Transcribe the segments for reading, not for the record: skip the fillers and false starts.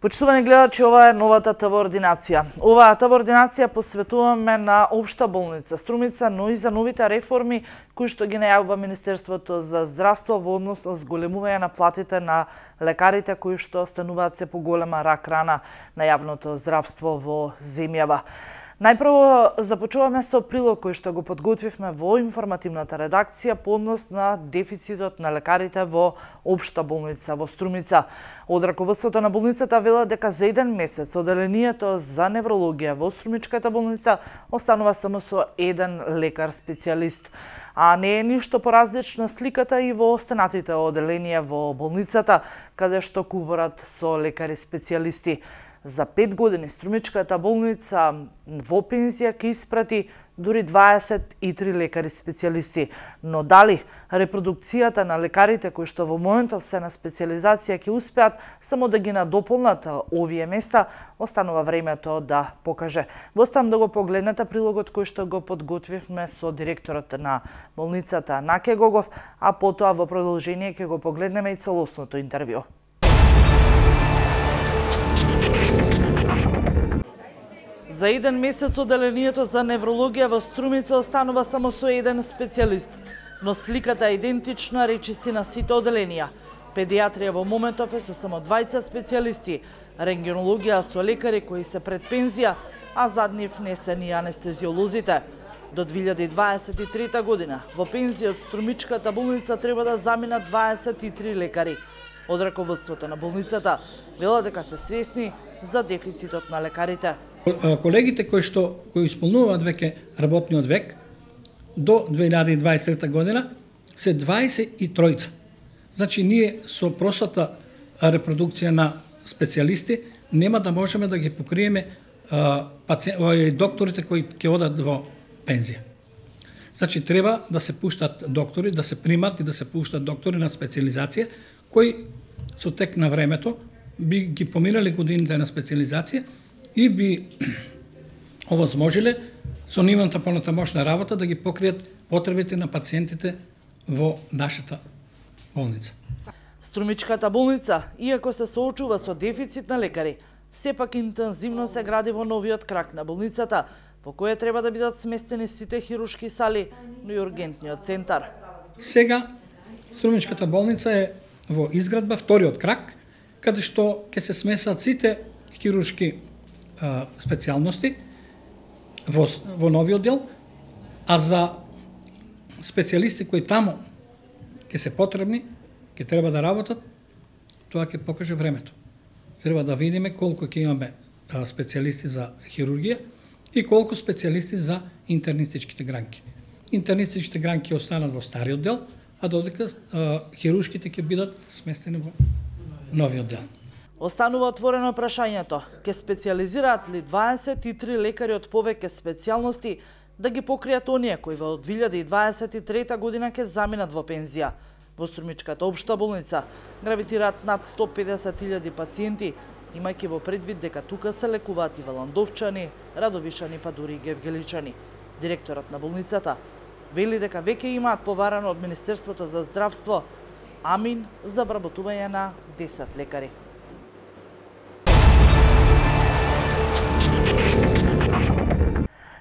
Почитувани гледачи, ова е новата ТВ ординација. Оваа ТВ ординација посветуваме на Општа болница Струмица, но и за новите реформи кои што ги најавува Министерството за здравство во однос на зголемување на платите на лекарите кои што стануваат се поголема рак рана на јавното здравство во земјава. Најпрво започуваме со прилог кој што го подготвивме во информативната редакција по однос на дефицитот на лекарите во Општа болница во Струмица. Од раководството на болницата велат дека за еден месец оделението за неврологија во Струмичката болница останува само со еден лекар специјалист. А не е ништо поразлична сликата и во останатите оделенија во болницата, каде што куборат со лекари специјалисти. За 5 години Струмичката болница во пензија ќе испрати дури 23 лекари специјалисти. Но дали репродукцијата на лекарите кои што во моментов се на специјализација ќе успеат само да ги надополнат овие места, останува времето да покаже. Оставам да го погледнете прилогот кој што го подготвивме со директорот на болницата Наке Гогов, а потоа во продолжение ќе го погледнеме и целосното интервју. За еден месец оделението за неврологија во Струмица останува само со еден специјалист, но сликата е идентична речиси на сите оделенија. Педиатрија во моментов е со само 20 специјалисти, рентгенологија со лекари кои се пред пензија, а зад нив не се ни анестезиолозите. До 2023 година во пензија од Струмичката болница треба да заминат 23 лекари. Од раководството на болницата велат дека се свесни за дефицитот на лекарите. Колегите кои исполнуваат веќе работниот век до 2023 година се 23. Значи ние со простата репродукција на специјалисти нема да можеме да ги покриеме докторите кои ќе одат во пензија. Значи треба да се пуштат доктори, да се примат и да се пуштат доктори на специјализација кои со тек на времето би ги поминали годините на специјализација и би овозможиле со нивната понатамошна работа да ги покријат потребите на пациентите во нашата болница. Струмичката болница, иако се соочува со дефицит на лекари, сепак интензивно се гради во новиот крак на болницата, во која треба да бидат сместени сите хируршки сали, но и ургентниот центар. Сега Струмичката болница е во изградба вториот крак, каде што ќе се смесат сите хируршки специјалности во новиот дел, а за специјалисти кои таму ќе се потребни, ќе треба да работат, тоа ќе покаже времето. Треба да видиме колку ќе имаме специјалисти за хирургија и колку специјалисти за интернистичките гранки. Интернистичките гранки ќе останат во стариот дел, а додека хируршките ќе бидат сместени во новиот дел. Останува отворено прашањето, ќе специјализираат ли 23 лекари од повеќе специјалности да ги покријат оние кои во 2023 година ќе заминат во пензија. Во Струмичката општа болница гравитираат над 150.000 пациенти, имајќи во предвид дека тука се лекуваат и валандовчани, радовишани па дури и гевгеличани. Директорот на болницата вели дека веќе имаат побарано од Министерството за здравство амин за вработување на 10 лекари.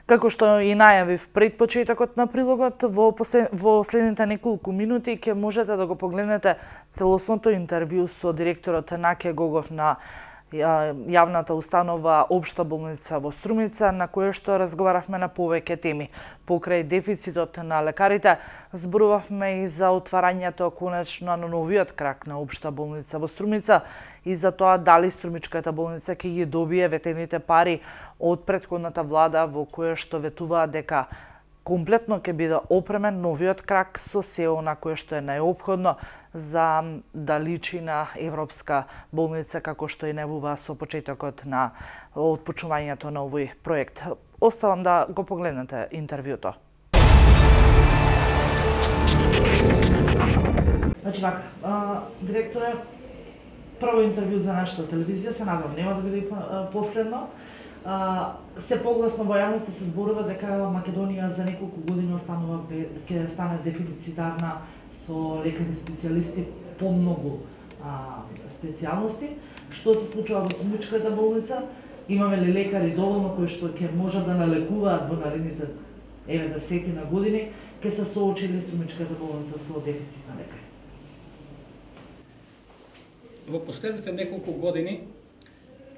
Како што и најавив пред почетокот на прилогот, во следните неколку минути ќе можете да го погледнете целосното интервју со директорот Наке Гогов на јавната установа Општа болница во Струмица, на кое што разговаравме на повеќе теми. Покрај дефицитот на лекарите, зборувавме и за отварањето конечно на новиот крак на Општа болница во Струмица и за тоа дали Струмичката болница ќе ги добие ветените пари од претходната влада, во кое што ветуваа дека комплетно ќе биде опремен новиот крак со се она кое што е најопходно за да личи на европска болница, како што и најавува со почетокот на отпочнувањето на овој проект. Оставам да го погледнете интервјуто. Значи вака, директоре, прво интервју за нашата телевизија, се надевам нема да биде последно. Се погласно во јавноста се зборува дека Македонија за неколку години ќе стане дефицитарна со лекари специјалисти по многу специјалности. Што се случува во Струмичката болница? Имаме ли лекари доволно кои што ќе можат да налекуваат во наредните десетина години, ќе се соочили Струмичката болница со дефицит на лекари? Во последните неколку години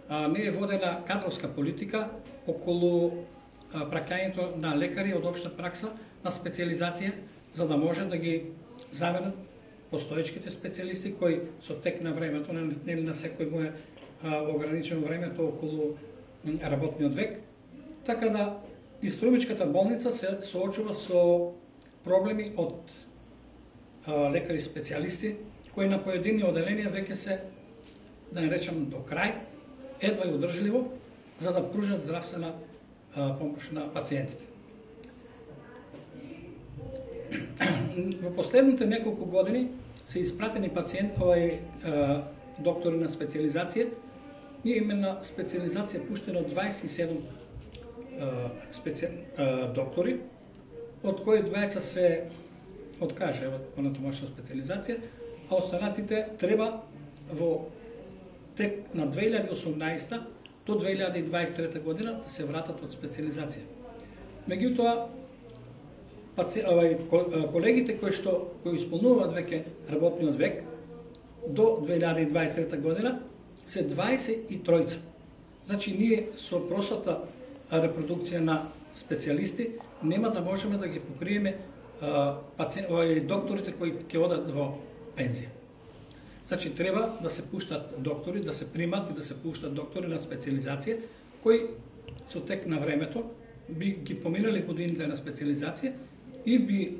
не е водена кадровска политика околу праќањето на лекари од општа пракса на специализација, за да може да ги заменат постоечките специјалисти кои со тек на времето, нели на секој му е ограничено времето околу работниот век. Така да и Струмичката болница се соочува со проблеми од лекари специјалисти кои на поедини оделенија веќе се, да не речам до крај, едва и одржливо, за да пружат здравствена помош на пациентите. Во последните неколку години се испратени доктори на специализација. Ние имаме на специализација пуштено 27 доктори, од кои 20 се откаже од понатамошна специализација, а останатите треба во тек на 2018 до 2023 година да се вратат од специализација. Меѓутоа, колегите кои исполнуваат веќе работниот век до 2023 година се 23. Значи, ние со простата репродукција на специјалисти нема да можеме да ги покриеме докторите кои ќе одат во пензија. Значи, треба да се пуштат доктори, да се примат и да се пуштат доктори на специализација, кои со тек на времето би ги поминали годините на специализација и би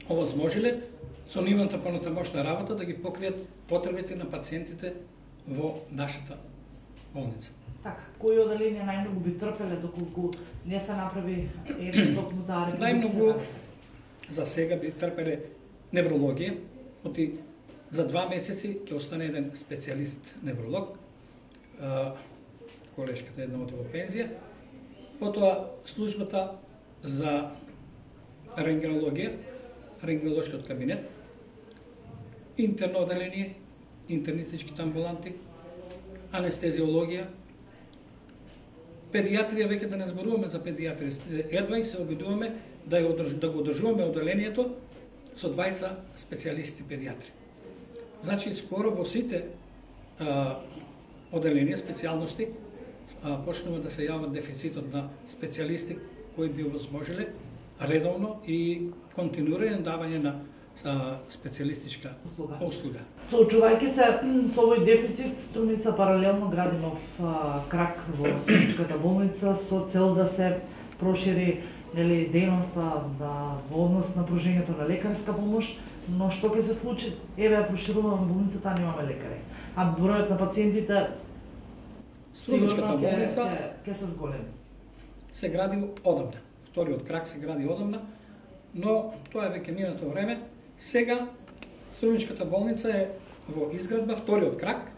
овозможиле со нивната понатамошна работа да ги покријат потребите на пациентите во нашата болница. Така, кои оделенија најмногу би трпеле доколку не се направи една токмута реконструкција? Најмногу за сега би трпеле неврологија, оти за 2 месеци ќе остане еден специјалист невролог, колешката една оти во пензија, потоа службата за рентгенологија, рентгенолошкиот кабинет, интерно оделение, интернистичките амбуланти, анестезиологија, педиатрија, веќе да не зборуваме за педиатрија, едва и се обидуваме да го одржуваме оделението со 20 специјалисти педиатри. Значи, скоро во сите оделенија, специјалности, почнува да се јават дефицитот на специјалисти кои би овозможиле редовно и континуирано давање на специјалистичка услуга. Соочувајќи се со овој дефицит, Струмица паралелно гради нов крак во Струмичката болница со цел да се прошири дејноста во однос на пружењето на лекарска помош, но што ќе се случи? Еве ја прошируваме болницата, а немаме лекари. А бројот на пациентите Струмичката болница ќе се зголеми. Се гради одамна. Вториот крак се гради одамна, но тоа е веќе минато време. Сега Струмичката болница е во изградба вториот крак,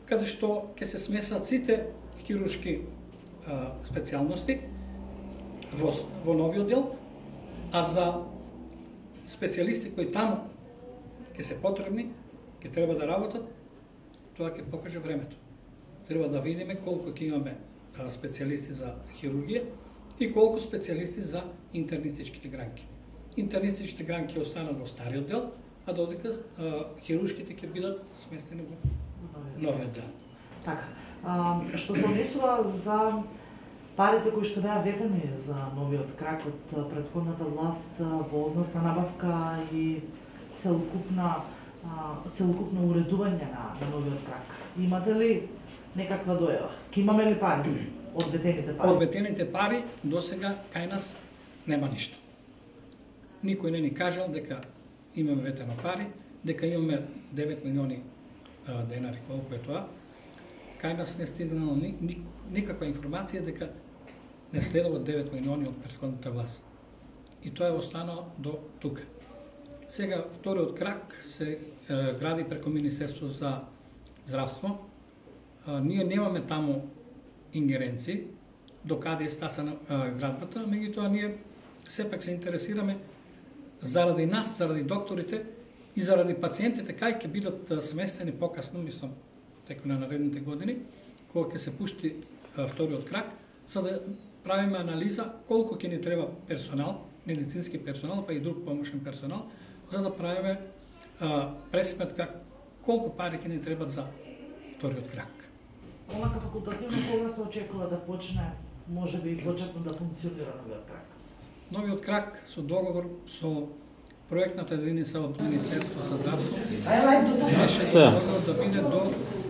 каде што ќе се смесат сите хируршки специјалности во новиот дел, а за специјалисти кои таму ќе се потребни, ќе треба да работат, тоа ќе покаже времето. Треба да видиме колку ќе имаме специјалисти за хирургија и колку специјалисти за интернистичките гранки. Интернистичките гранки ќе останат во стариот дел, а додека хируршките ќе бидат сместени во новиот дел. Така. Што се однесува за парите кои што беа ветени за новиот крак од претходната власт во однос на набавка и целокупно уредување на новиот крак. Имате ли некаква дојава? Ке имаме ли пари од ветените пари? Од ветените пари досега кај нас нема ништо. Никој не ни кажал дека имаме ветено пари, дека имаме 9 милиони денари, колку е тоа. Кај нас не стигнало никаква информација дека не следува 9 милиони од претходната власт. И тоа е останало до тука. Сега вториот крак се гради преку Министерство за здравство. Ние немаме таму ингеренции до каде е стасана градбата, меѓутоа ние сепак се интересираме заради нас, заради докторите и заради пациентите кај ќе бидат сместени покасно, мислам, текот на наредните години, кога ќе се пушти вториот крак, за да правиме анализа колку ќе ни треба персонал, медицински персонал, па и друг помошен персонал, за да правиме пресметка колку пари ќе ни требат за вториот крак. Онака факултативно кога се очекува да почне, може би почетно да функционира новиот крак? Новиот крак со договор со проектната единица од Министерството за здравство беше договор да биде до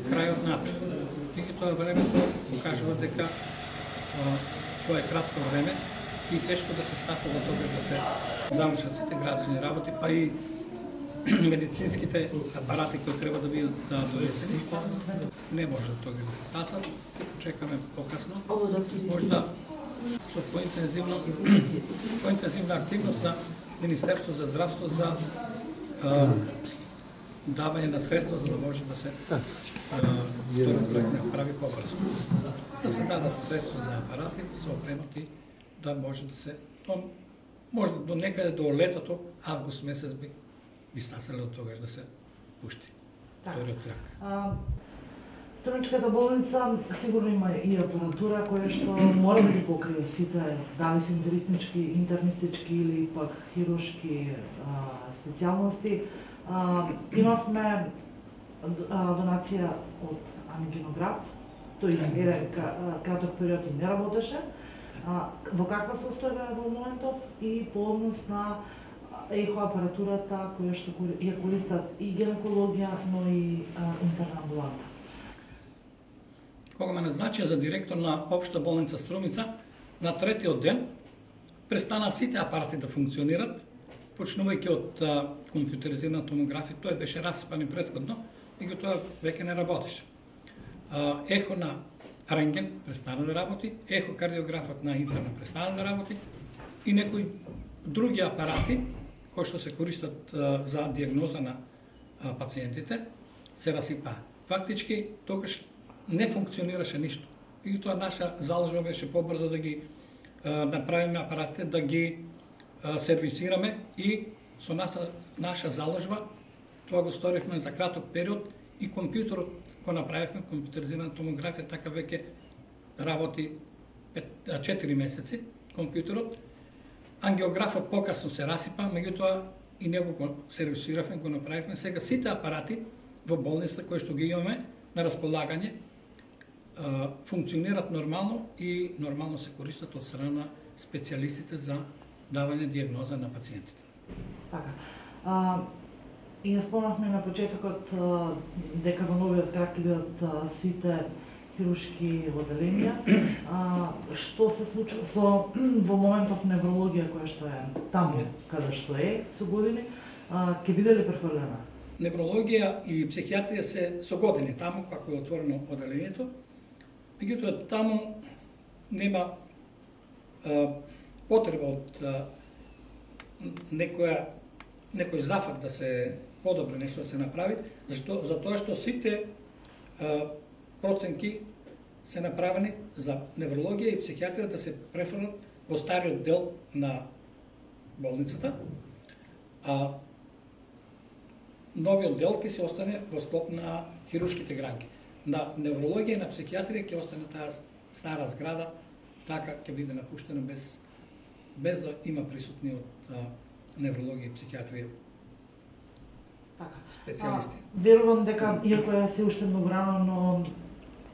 крајот на април. Меѓутоа времето покажува дека тоа е кратко време и тешко да се стаса за тоа да се завршат сите градични работи, па и медицинските апарати кои треба да бидат донесени. Не може тоа да се стасат, чекаме покасно. Можда со поинтензивна активност на Министерство за здравство за давање на средства за да може да се прави побрзо. Да се дадат средства за апарати, да се опремат и да може да се може до некаде до летото, август месец би стасале од тогаш да се пушти вториот крак. Струмичката болница сигурно има и апаратура која што мора да ги покрие сите, дали се интернистички, интернистички или пак хируршки специјалности. Имавме донација од ангинограф, тој еден краток период и не работеше. Во каква состојба е во моментов и по однос на ехо апаратурата која што ја користат и гинекологија, но и интерна амбуланта? Кога ме назначија за директор на Општа болница Струмица, на третиот ден престана сите апарати да функционират, почнувајќи од компјутеризирана томографија, тој беше распан и претходно, меѓутоа веќе не работеше. Ехо на рентген престана да работи, ехокардиографот на интерна престана да работи и некои други апарати кои што се користат за диагноза на пациентите се расипа. Фактички тогаш не функционираше ништо. И тоа наша заложба беше побрзо да ги направиме апаратите, да ги сервисираме и со наша заложба тоа го сторивме за краток период и компјутерот го направивме, компјутеризирана томографија, така веќе работи 4 месеци компјутерот. Ангиографот покасно се расипа, меѓутоа и него го сервисиравме, го направивме. Сега сите апарати во болницата кои што ги имаме на располагање функционират нормално и нормално се користат од страна на специјалистите за давање диагноза на пациентите. Така. И ја спомнавме на почетокот дека во новиот крак ќе бидат сите хируршки оделенија. Што се случува со во моментов неврологија која што е таму каде што е со години, ќе биде ли префрлена? Неврологија и психијатрија се со години таму како е отворено оделението. Меѓутоа таму нема потреба од некој зафат да се подобри нешто да се направи, затоа што сите проценки се направени за неврологија и психијатрија да се префрлат во стариот дел на болницата, а новиот дел ќе се остане во склоп на хируршките гранки. На неврологија и на психијатрија ќе остане таа стара зграда, така ќе биде напуштена без да има присутни од неврологија и психијатрија специјалисти. Верувам дека, иако е се уште многу рано, но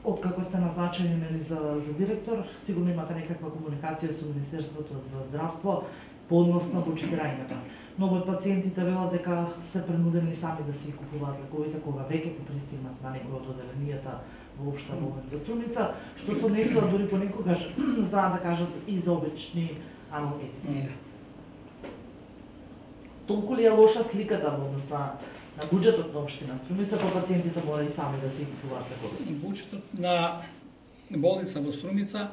откако сте назначени за директор, сигурно имате некаква комуникација со Министерството за здравство по однос на бучитирањето. Многу од пациентите велат дека се принудени сами да си купуваат лековите кога веќе ќе пристигнат на некој од оделенијата во Општа болница Струмица, што се однесува дури понекогаш, знаат да кажат, и за обични аналгетици. Толку ли е лоша сликата во однос на буџетот на општина Струмица, па пациентите мора и сами да си купуваат лекови? Буџетот на болница во Струмица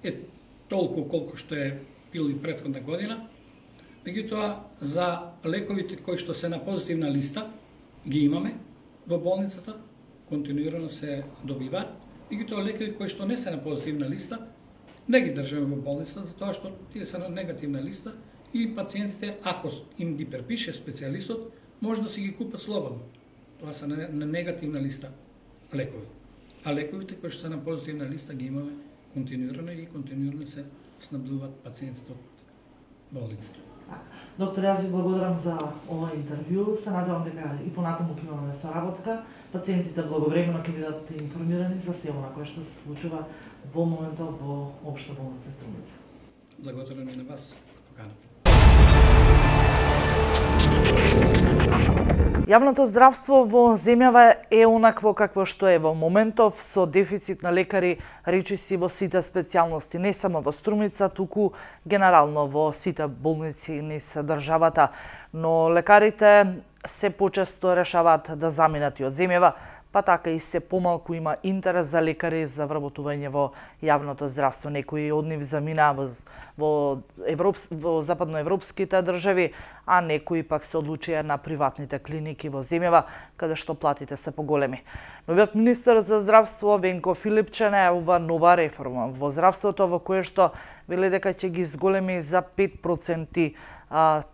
е толку колку што е бил и претходна година. Меѓутоа, за лековите кои што се на позитивна листа, ги имаме во болницата, континуирано се добиваат. Меѓутоа, лекови кои што не се на позитивна листа, не ги држаме во болницата, затоа што тие се на негативна листа и пациентите, ако им ги препише специјалистот, може да си ги купат слободно. Тоа се на негативна листа лекови. А лековите кои што се на позитивна листа ги имаме континуирано и континуирано се снабдуваат пациентите од болницата. Доктор, јас ви благодарам за ова интервју. Се надевам дека и понатаму ќе имаме соработка. Пациентите благовремено ќе бидат информирани за се она кое што се случува во моментот во Општа болница Струмица. Благодарам и на вас за поканата. Јавното здравство во земјава е онакво какво што е во моментов, со дефицит на лекари, речиси во сите специјалности, не само во Струмица, туку генерално во сите болници низ државата. Но лекарите се почесто решаваат да заминат и од земјава, па така и се помалку има интерес за лекари за вработување во јавното здравство. Некои од нив замина во западноевропските држави, а некои пак се одлучија на приватните клиники во земјава, каде што платите се поголеми. Новиот министер за здравство Венко Филипче најавува нова реформа во здравството, во кое што вели дека ќе ги зголеми за 5%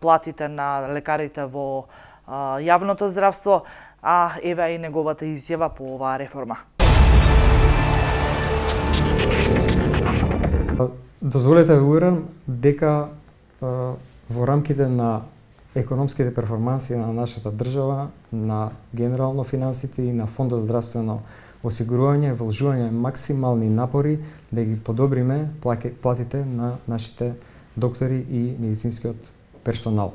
платите на лекарите во јавното здравство, а еве и неговата изјава по оваа реформа. Дозволете да уверам дека во рамките на економските перформанси на нашата држава, на генерално финансите и на Фондот за здравствено осигурување, вложување максимални напори да ги подобриме платите на нашите доктори и медицинскиот персонал.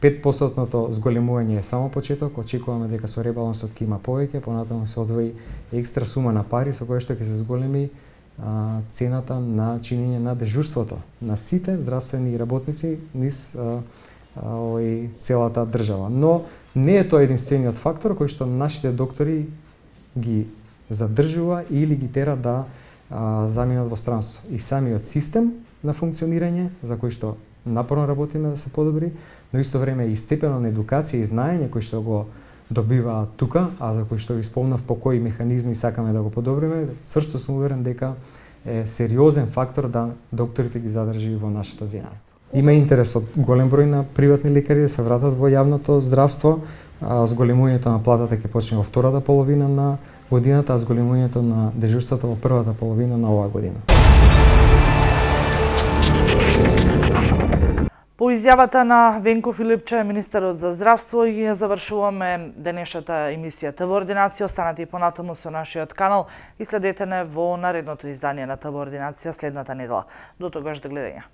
5% зголемување е само почеток, очекуваме дека со ребалансот ќе има повеќе, понатаму се одвои екстра сума на пари со која што ќе се зголеми цената на чинење на дежурството на сите здравствени работници низ целата држава. Но не е тоа единствениот фактор кој што нашите доктори ги задржува или ги тера да заминат во странство. И самиот систем на функционирање, за кој што напорно работиме да се подобри, но исто време и степено на едукација и знаење кој што го добиваат тука, а за кој што ви спомнав по кои механизми сакаме да го подобриме, цврсто сум уверен дека е сериозен фактор да докторите ги задржи во нашата земја. Има интерес од голем број на приватни лекари да се вратат во јавното здравство. Зголемувањето на платата ќе почне во втората половина на годината, а зголемувањето на дежурствата во првата половина на оваа година. По изјавата на Венко Филипче, министерот за здравство, ја завршуваме денешната емисија ТВ Ординација. Останете и понатаму со нашиот канал и следете не во наредното издание на ТВ Ординација следната недела. До тогаш, до гледање.